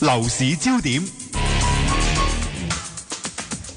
樓市焦點。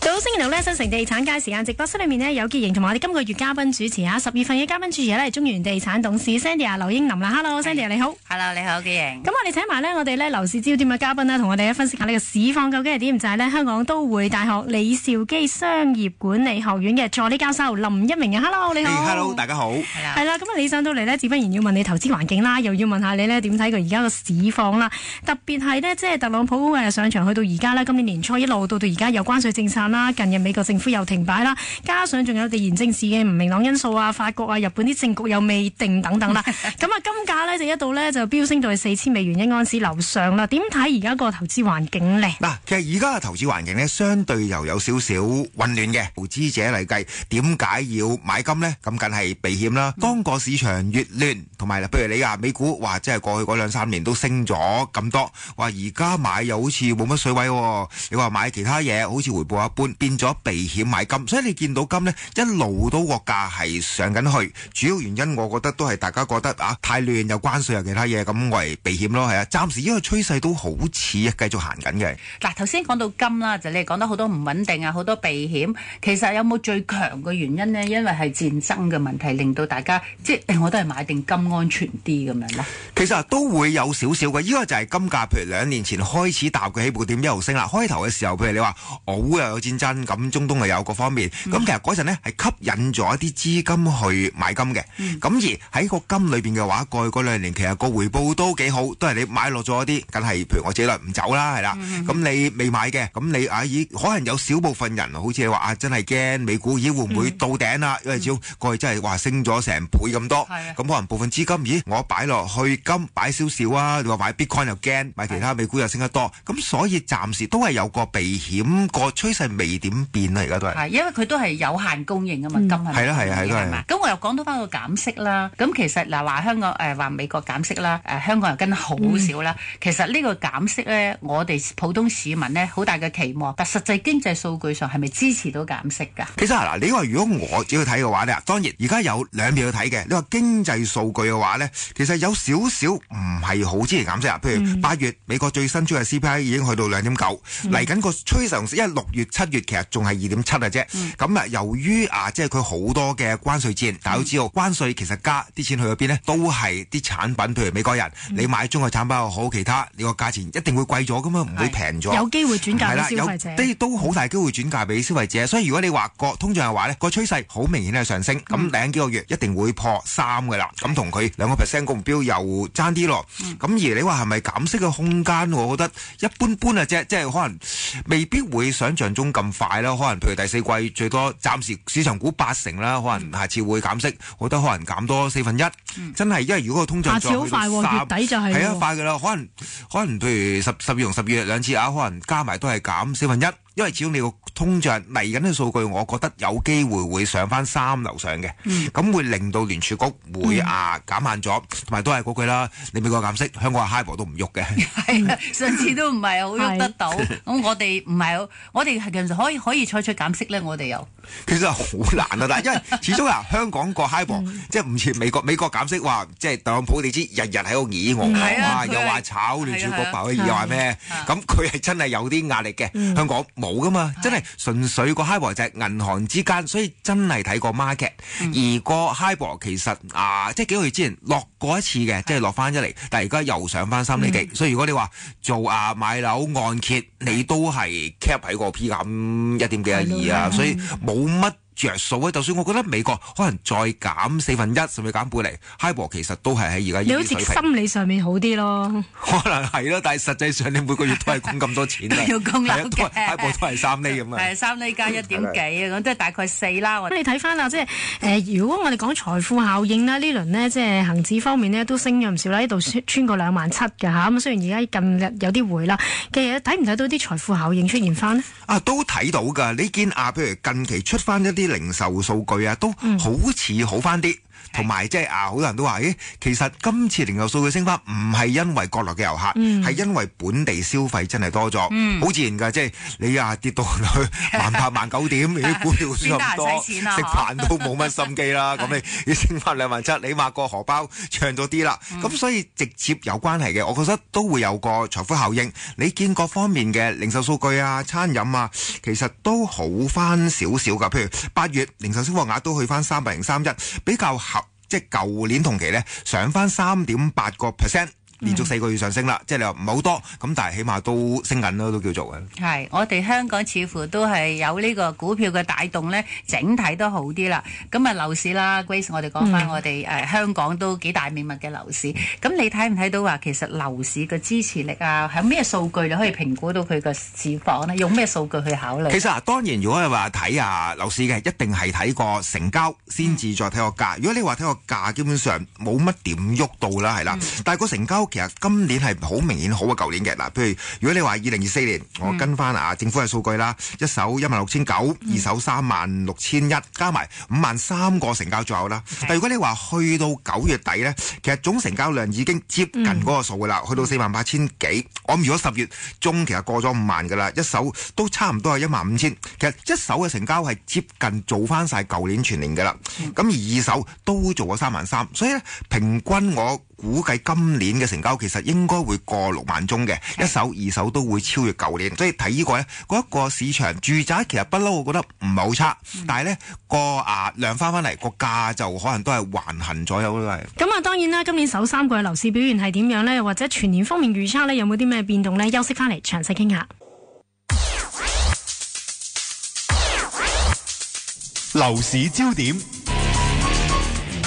到星期六呢，新城地產街時間直播室裏面呢，有潔瑩同埋我哋今個月嘉賓主持啊，10月份嘅嘉賓主持呢係中原地產董事 Sandy 劉英琳啦。Hello，Sandy 你好。Hello， 你好，潔瑩。咁我哋請埋呢，我哋呢樓市焦點嘅嘉賓呢，同我哋分析下呢個市況究竟係點，就係呢香港都會大學李兆基商業管理學院嘅助理教授林一鳴啊。Hello， 你好。Hello， 大家好。係啦，咁啊，你上到嚟呢，自不然要問你投資環境啦，又要問下你呢點睇佢而家個市況啦。特別係呢，即係特朗普上場去到而家呢，今年年初一路到而家有關稅政策啦，近日美國政府又停擺啦，加上仲有地緣政治嘅唔明朗因素啊，法國啊、日本啲政局又未定等等啦。咁啊，金價呢就一度呢就飆升到去$4000一盎司樓上啦。點睇而家個投資環境呢？嗱，其實而家嘅投資環境呢，相對又有少少混亂嘅。投資者嚟計，點解要買金呢？咁梗係避險啦。當個市場越亂，同埋譬如你話美股，話即係過去嗰2-3年都升咗咁多，話而家買又好似冇乜水位喎。你話買其他嘢好似回報一般，變咗避險買金，所以你見到金呢一路都個價係上緊去。主要原因我覺得都係大家覺得啊太亂，有關稅有其他嘢，咁我係避險咯。係啊，暫時呢個趨勢都好似繼續行緊嘅。嗱，頭先講到金啦，就你講到好多唔穩定啊，好多避險。其實有冇最強嘅原因呢？因為係戰爭嘅問題，令到大家即係我都係買定金安全啲咁樣咧。其實都會有少少嘅，呢個就係金價。譬如2年前開始踏嘅起步點一路升啦。開頭嘅時候，譬如你話俄烏又有戰爭，咁中東又有各方面，咁其實嗰陣呢係吸引咗一啲資金去買金嘅。咁而喺個金裏邊嘅話，過去嗰2年其實個回報都幾好，都係你買落咗一啲，梗係譬如我自己唔走啦，係啦。咁你未買嘅，咁你可能有少部分人好似你話真係驚美股會唔會到頂啦？因為只要過去真係話升咗成倍咁多，咁可能部分資金，我擺落去金擺少少啊，你話買 Bitcoin 又驚，買其他美股又升得多，咁所以暫時都係有個避險，個趨勢未點變啦，而家都係。係因為佢都係有限供應啊嘛，金係。係啦，係嘛。咁我又講到翻個減息啦。咁其實嗱話香港話美國減息啦，香港又跟得好少啦。其實呢個減息咧，我哋普通市民咧好大嘅期望，但實際經濟數據上係咪支持到減息㗎？其實嗱，你話如果我只要睇嘅話咧，當然而家有兩邊去睇嘅。你話經濟數據嘅話咧，其實有少少唔係好支持減息啊。譬如8月美國最新出嘅 CPI 已經去到2.9，嚟緊個趨勢，因為6月、7月其實仲係2.7嘅啫。咁啊，由於即係佢好多嘅關稅戰，大家都知道關稅其實加啲錢去咗邊呢？都係啲產品，譬如美國人你買中國產品又好，其他你個價錢一定會貴咗噶嘛，唔會平咗。有機會轉嫁俾消費者，都好大機會轉嫁俾消費者。所以如果你話個通脹嘅話呢，個趨勢好明顯係上升，咁嚟緊幾個月一定會破3㗎啦。咁同佢2% 個目標又爭啲咯。咁而你話係咪減息嘅空間？我覺得一般般啊啫，即係可能未必會想象中咁快啦。可能譬如第4季最多暫時市場估80%啦，可能下次會減息，我覺得可能減多1/4。真係因為如果個通脹再去到3，下次好快，月底就係。係啊，快㗎啦。可能譬如10月同10月2次啊，可能加埋都係減1/4。因為始終你個通脹嚟緊嘅數據，我覺得有機會會上翻3樓上嘅，咁會令到聯儲局會減慢咗，同埋都係嗰句啦。你美國減息，香港嘅 HIBOR 都唔喐嘅。係啊，上次都唔係好喐得到。咁我哋唔係，我哋係其實可以採取減息咧。我哋又其實好難啊，但係因為始終香港個 HIBOR 即係唔似美國減息話，即係特朗普你知日日喺度議我，又話炒聯儲局爆，又話咩？咁佢係真係有啲壓力嘅。香港冇噶嘛，真係純粹個 HIBOR 就係銀行之間，所以真係睇個 market。而個 HIBOR 其實即係幾個月之前落過一次嘅，即係落翻一厘，但係而家又上翻3厘幾。所以如果你話做買樓按揭，你都係 cap 喺個 P 減1.幾2啊，所以冇乜着數啊！就算我覺得美國可能再減1/4，甚至減半厘，HIBOR其實都係喺而家呢啲水平。你好似心理上面好啲咯，可能係咯，但係實際上你每個月都係供咁多錢啊，要供樓嘅，HIBOR 都係3厘咁啊，係3厘加1.幾啊，咁即係大概4啦。咁你睇翻啦，即係如果我哋講財富效應啦，呢輪呢，即係恒指方面呢，都升咗唔少啦，呢度穿過27,000嘅嚇。咁雖然而家近日有啲回啦，其實睇唔睇到啲財富效應出現翻呢？都睇到㗎。你見譬如近期出翻一啲零售數據都好似好翻啲。同埋即係好多人都話，其實今次零售數據升翻唔係因為國內嘅遊客，係因為本地消費真係多咗，好自然㗎。即係你跌到去18,000、19,000點，你啲股票輸咁多，食飯都冇乜心機啦。咁你要升翻27,000，你抹個荷包漲咗啲啦。咁所以直接有關係嘅，我覺得都會有個財富效應。你見各方面嘅零售數據啊、餐飲啊，其實都好翻少少㗎。譬如8月零售銷貨額都去翻331，比較即係舊年同期咧上翻3.8%。連續4個月上升啦，即係你話唔係好多，咁但係起碼都升緊咯，都叫做嘅。係，我哋香港似乎都係有呢個股票嘅帶動咧，整體都好啲啦。咁啊樓市啦 ，Grace， 我哋講翻我哋香港都幾大秘密嘅樓市。咁你睇唔睇到話其實樓市嘅支持力啊，係咩數據你可以評估到佢嘅市況呢？用咩數據去考慮？其實當然如果係話睇樓市嘅，一定係睇個成交先至再睇個價。如果你話睇個價，基本上冇乜點喐到啦，係啦。但係個成交其實今年係好明顯好過舊年嘅。嗱，譬如如果你話2024年，我跟翻政府嘅數據啦，一手16,900，二手36,100，加埋53,000個成交左右啦。但如果你話去到9月底呢，其實總成交量已經接近嗰個數㗎啦，去到48,000幾。我諗如果10月中其實過咗5萬㗎啦，一手都差唔多係15,000。其實一手嘅成交係接近做翻晒舊年全年㗎啦。咁而二手都做咗33,000，所以呢，平均我估計今年嘅成交其實應該會過6萬宗嘅，一手二手都會超越舊年，所以睇呢個呢，嗰一個市場住宅其實不嬲，我覺得唔係好差，但係呢個量翻嚟個價就可能都係橫行左右咯。咁啊，當然啦，今年首3個月樓市表現係點樣呢？或者全年方面預測呢，有冇啲咩變動呢？休息翻嚟詳細傾下。樓市焦點。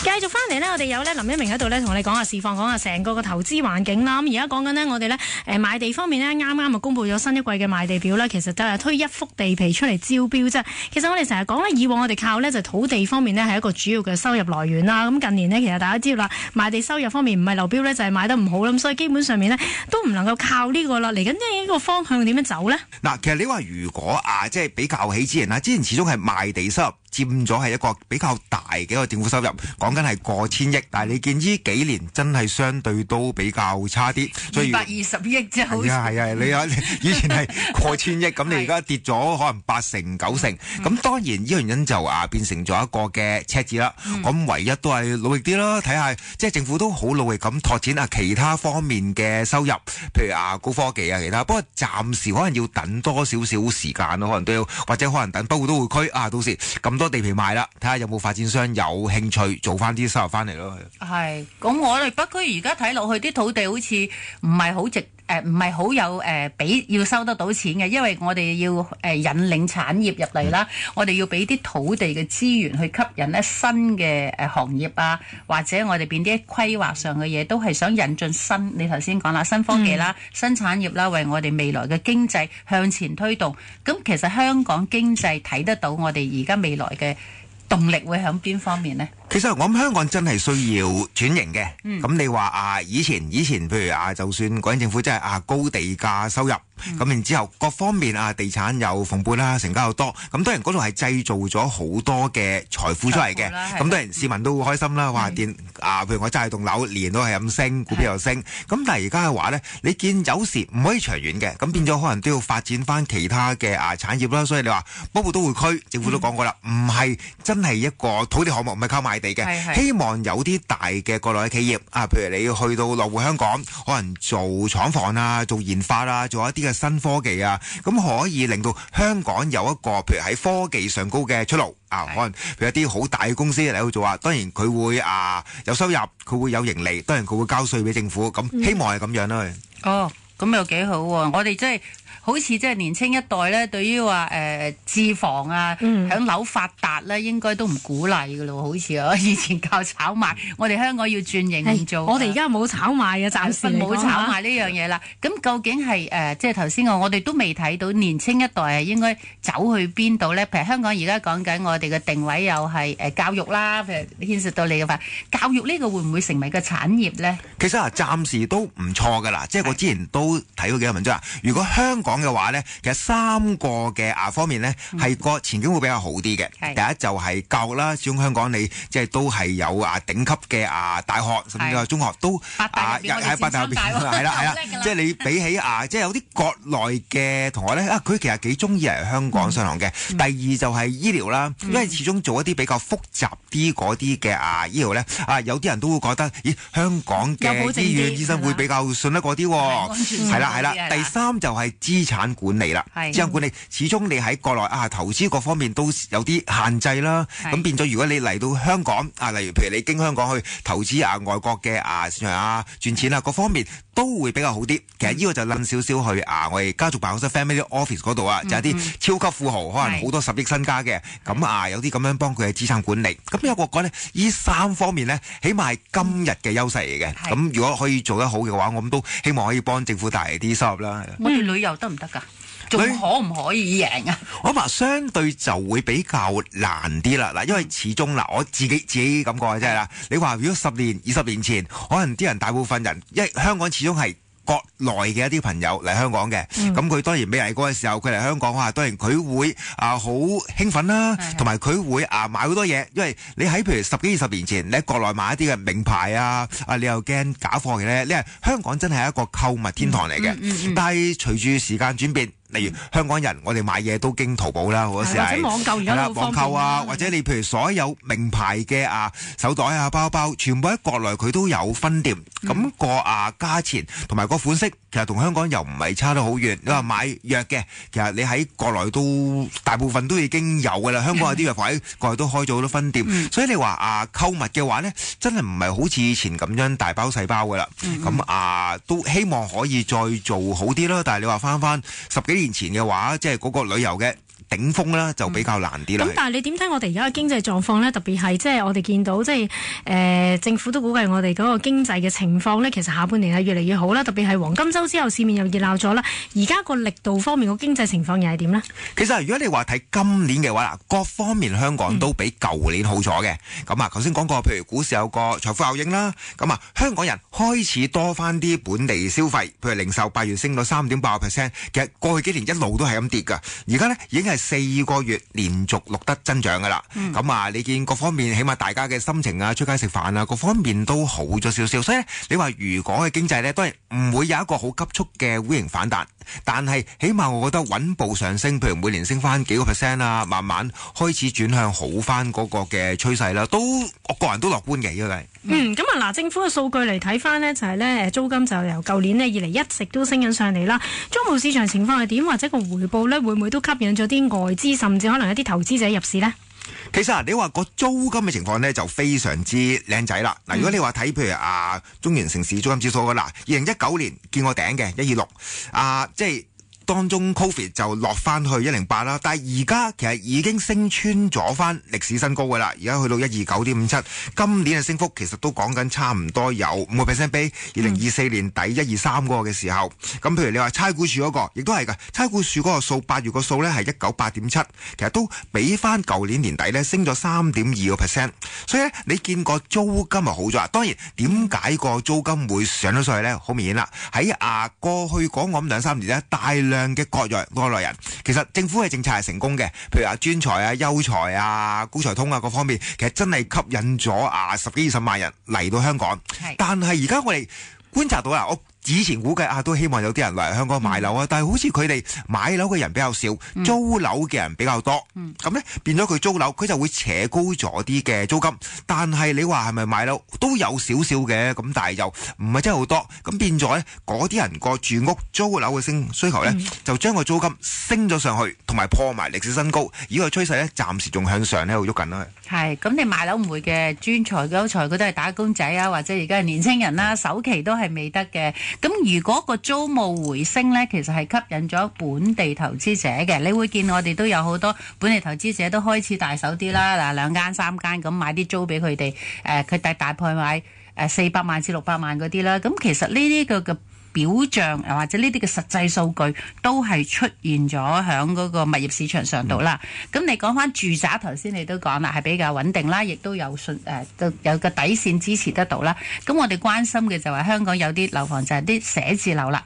繼續翻嚟呢，我哋有林一鳴喺度呢，同我哋講下市況，講下成個投資環境啦。咁而家講緊呢，我哋呢賣地方面呢，啱啱公布咗新一季嘅賣地表啦。其實就係推一幅地皮出嚟招標啫。其實我哋成日講呢，以往我哋靠呢就土地方面呢係一個主要嘅收入來源啦。咁近年呢，其實大家知道啦，賣地收入方面唔係流標呢，就係賣得唔好啦。咁所以基本上面呢，都唔能夠靠呢個啦。嚟緊呢個方向點樣走呢？嗱，其實你話如果即係比較起之前啦，之前始終係賣地收入佔咗係一個比較大嘅一個政府收入，講緊係過千億，但係你見呢幾年真係相對都比較差啲，所以220億啫，好似係啊，你以前係過千億，咁你而家跌咗可能8成9成，咁當然呢個原因就變成咗一個嘅赤字啦。咁唯一都係努力啲咯，睇下即係政府都好努力咁拓展其他方面嘅收入，譬如高科技其他。不過暫時可能要等多少少時間咯，可能都要，或者可能等北部都會區到時咁多地皮賣啦，睇下有冇發展商有興趣做翻啲收入翻嚟咯。係，咁我哋北區而家睇落去啲土地好似唔係好值。唔係好有俾要收得到錢嘅，因為我哋要引領產業入嚟啦，我哋要俾啲土地嘅資源去吸引新嘅行業啊，或者我哋變啲規劃上嘅嘢，都係想引進你頭先講啦，新科技啦、新產業啦，為我哋未來嘅經濟向前推動。咁其實香港經濟睇得到我哋而家未來嘅動力會響邊方面呢？其實我諗香港真係需要轉型嘅。咁你話以前譬如就算港英政府真係高地價收入，咁然之後各方面地產又蓬勃啦，成交又多，咁當然嗰度係製造咗好多嘅財富出嚟嘅。咁當然市民都會開心啦，話譬如我揸住棟樓年都係咁升，股票又升。咁但係而家嘅話呢，你見有時唔可以長遠嘅，咁變咗可能都要發展翻其他嘅產業啦。所以你話北部都會區政府都講過啦，唔係真係一個土地項目，唔係靠賣地嘅，希望有啲大嘅國內嘅企業譬如你要去到落戶香港，可能做廠房啊，做研發啊，做一啲嘅新科技啊，咁可以令到香港有一個譬如喺科技上高嘅出路可能譬如一啲好大嘅公司嚟去做當然佢會有收入，佢會有盈利，當然佢會交稅俾政府，咁希望係咁樣啦。哦，咁又幾好喎！我哋真係好似即係年青一代咧，對於話置房響樓發達咧，應該都唔鼓勵㗎咯。好似以前靠炒賣，我哋香港要轉型做。我哋而家冇炒賣嘅，暫時冇炒賣呢樣嘢啦。咁究竟係即係頭先我哋都未睇到年青一代係應該走去邊度咧？譬如香港而家講緊我哋嘅定位又係教育啦，譬如牽涉到你嘅話，教育呢個會唔會成為個產業咧？其實暫時都唔錯㗎啦。即係我之前都睇過幾個文章，如果香港講嘅話咧，其實3個嘅方面咧係個前景會比較好啲嘅。第一就係教育啦，始終香港你即係都係有頂級嘅大學，甚至係中學都八大入邊，我哋前三大喎，係啦，即係你比起即係有啲國內嘅同學咧佢其實幾中意嚟香港上堂嘅。第二就係醫療啦，因為始終做一啲比較複雜啲嗰啲嘅醫療咧有啲人都會覺得，咦，香港嘅醫院醫生會比較信得過啲喎。係啦。第三就係資產管理啦，資產管理始終你喺國內投資各方面都有啲限制啦。咁變咗如果你嚟到香港例如譬如你經香港去投資外國嘅市場賺錢各方面都會比較好啲。其實呢個就諗少少去我哋家族辦公室 family office 嗰度就係啲超級富豪，可能好多10億身家嘅，咁有啲咁樣幫佢嘅資產管理。咁有個講呢，呢3方面呢，起碼係今日嘅優勢嚟嘅。咁如果可以做得好嘅話，我咁都希望可以幫政府帶嚟啲收入啦。我哋旅遊得唔得㗎？仲可唔可以贏啊？我話相對就會比較難啲啦。嗱，因為始終我自己感覺真係啦。你話如果10年、20年前，可能啲人大部分人，因為香港始終係國內嘅一啲朋友嚟香港嘅，咁佢當然未嚟過嘅時候，佢嚟香港當然佢會好興奮啦，同埋佢會買好多嘢，因為你喺譬如10幾20年前，你喺國內買一啲嘅名牌你又驚假貨嘅咧，你係香港真係一個購物天堂嚟嘅。但係隨住時間轉變，例如香港人，我哋買嘢都經淘寶啦，好多時係網購而家網購或者你譬如所有名牌嘅手袋包包，全部喺國內佢都有分店，咁個價錢同埋個款式，其實同香港又唔係差得好遠。你話買藥嘅，其實你喺國內都大部分都已經有㗎啦。香港有啲藥房喺國內都開咗好多分店，所以你話購物嘅話呢，真係唔係好似以前咁樣大包細包㗎啦。咁都希望可以再做好啲啦。但係你話翻10幾年前嘅話，即係嗰個旅遊嘅頂峰啦，就比較難啲啦。咁但係你點睇我哋而家嘅經濟狀況呢？特別係即係我哋見到即係政府都估計我哋嗰個經濟嘅情況呢，其實下半年係越嚟越好啦。特別係黃金週之後，市面又熱鬧咗啦。而家個力度方面個經濟情況又係點呢？其實如果你話睇今年嘅話，各方面香港都比舊年好咗嘅。咁頭先講過，譬如股市有個財富效應啦。咁香港人開始多翻啲本地消費，譬如零售8月升到3.8%，其實過去幾年一路都係咁跌㗎。而家呢已經係4個月連續錄得增長㗎啦。咁你見各方面起碼大家嘅心情出街食飯各方面都好咗少少。所以你話如果嘅經濟呢，當然唔會有一個好急速嘅 V 型反彈，但係起碼我覺得穩步上升，譬如每年升翻幾個 percent 慢慢開始轉向好翻嗰個嘅趨勢啦。我個人都樂觀嘅，呢個係。咁嗱，政府嘅數據嚟睇翻呢，就係呢租金就由舊年呢以嚟一直都升緊上嚟啦。租務市場情況係點，或者個回報呢，會唔會都吸引咗啲外資，甚至可能一啲投資者入市呢？其實你話個租金嘅情況呢，就非常之靚仔啦。如果你話睇譬如中原城市租金指數2019年見過頂嘅126，即係當中 Covid 就落翻去108啦，但係而家其實已經升穿咗翻歷史新高㗎啦，而家去到129.57，今年嘅升幅其實都講緊差唔多有5%比2024年底123嗰個嘅時候。咁譬如你話差估署嗰個，亦都係㗎，差估署嗰個數8月個數呢係198.7，其實都比翻舊年年底呢升咗3.2%。所以呢，你見個租金好咗。當然點解個租金會上咗上去呢？好明顯啦，喺過去講我咁2-3年呢，大量嘅國內人，其實政府嘅政策係成功嘅，譬如專才優才高才通各方面，其實真係吸引咗10幾20萬人嚟到香港。但係而家我哋觀察到我以前估計都希望有啲人嚟香港買樓但係好似佢哋買樓嘅人比較少，租樓嘅人比較多。咁呢變咗佢租樓，佢就會扯高咗啲嘅租金。但係你話係咪買樓都有少少嘅，咁但係又唔係真係好多。咁變咗呢，嗰啲人個住屋租樓嘅需求呢，就將個租金升咗上去，同埋破埋歷史新高。呢個趨勢呢，暫時仲向上喺度喐緊啦。係，咁你買樓唔會嘅，專才優才佢都係打工仔或者而家係年青人啦，首期都係未得嘅。咁如果個租務回升呢，其實係吸引咗本地投資者嘅。你會見我哋都有好多本地投資者都開始大手啲啦，嗱2間3間咁買啲租俾佢哋，佢大概買400萬至600萬嗰啲啦。咁其實呢啲嘅表象或者呢啲嘅實際數據都係出現咗喺嗰個物業市場上度啦。咁你講翻住宅，頭先你都講啦，係比較穩定啦，亦都有都有個底線支持得到啦。咁我哋關心嘅就係香港有啲樓房就係啲寫字樓啦。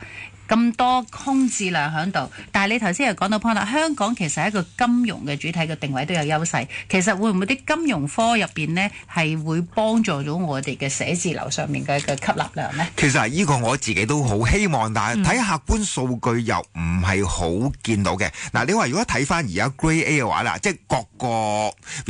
咁多空置量喺度。但係你頭先又講到 point 啦，香港其實係一個金融嘅主體嘅定位都有優勢。其實會唔會啲金融科入邊呢係會幫助到我哋嘅寫字樓上面嘅吸納量呢？其實呢個我自己都好希望，但係睇客觀數據又唔係好見到嘅。嗱，你話如果睇翻而家 Grade A 嘅話啦，即係各個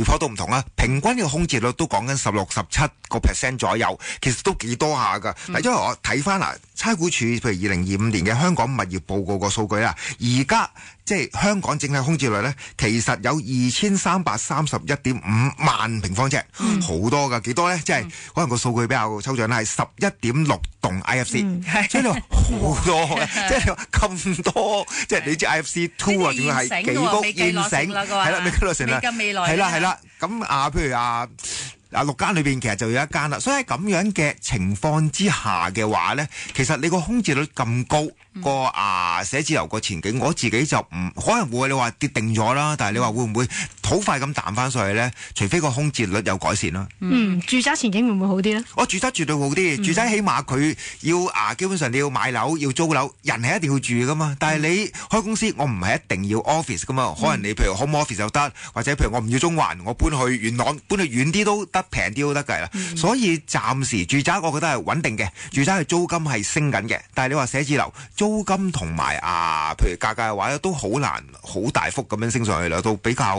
report 都唔同啦，平均呢個空置率都講緊16-17% 左右，其實都幾多下㗎。嗱，因為我睇翻嗱，差估署譬如2025年嘅香港物業報告個數據啦，而家即係香港整體空置率呢，其實有2331.5萬平方尺，好多㗎，幾多呢？即係可能個數據比較抽象啦，係11.6棟 IFC，所以你話好多嘅，即係你話咁多，即係你知 IFC 2啊，仲要係幾多現成，係啦，未計落成啦，係啦，咁譬如6間裏邊其實就有一間啦，所以喺咁樣嘅情況之下嘅話呢，其實你個空置率咁高，個寫字樓個前景，我自己就唔可能會你話跌定咗啦，但係你話會唔會好快咁彈翻上去呢？除非個空置率有改善啦。住宅前景會唔會好啲呢？住宅絕對好啲，住宅起碼佢要基本上你要買樓要租樓，人係一定要住噶嘛。但係你開公司，我唔係一定要 office 噶嘛，可能你譬如 home office 又得，或者譬如我唔要中環，我搬去元朗，搬去遠啲都得，平啲都得㗎啦。所以暫時住宅我覺得係穩定嘅，住宅嘅租金係升緊嘅。但係你話寫字樓租金同埋譬如價格嘅話咧，都好難好大幅咁樣升上去啦，都比較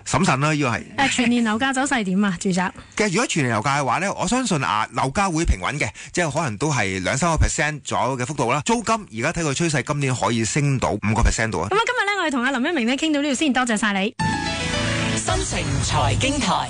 審慎啦。呢個係全年樓價走勢點啊？住宅其實如果全年樓價嘅話呢，我相信樓價會平穩嘅，即係可能都係2-3% 左右嘅幅度啦。租金而家睇個趨勢，今年可以升到5% 度啊。咁今日呢，我哋同阿林一鳴呢傾到呢度先，多謝晒你。新城財經台。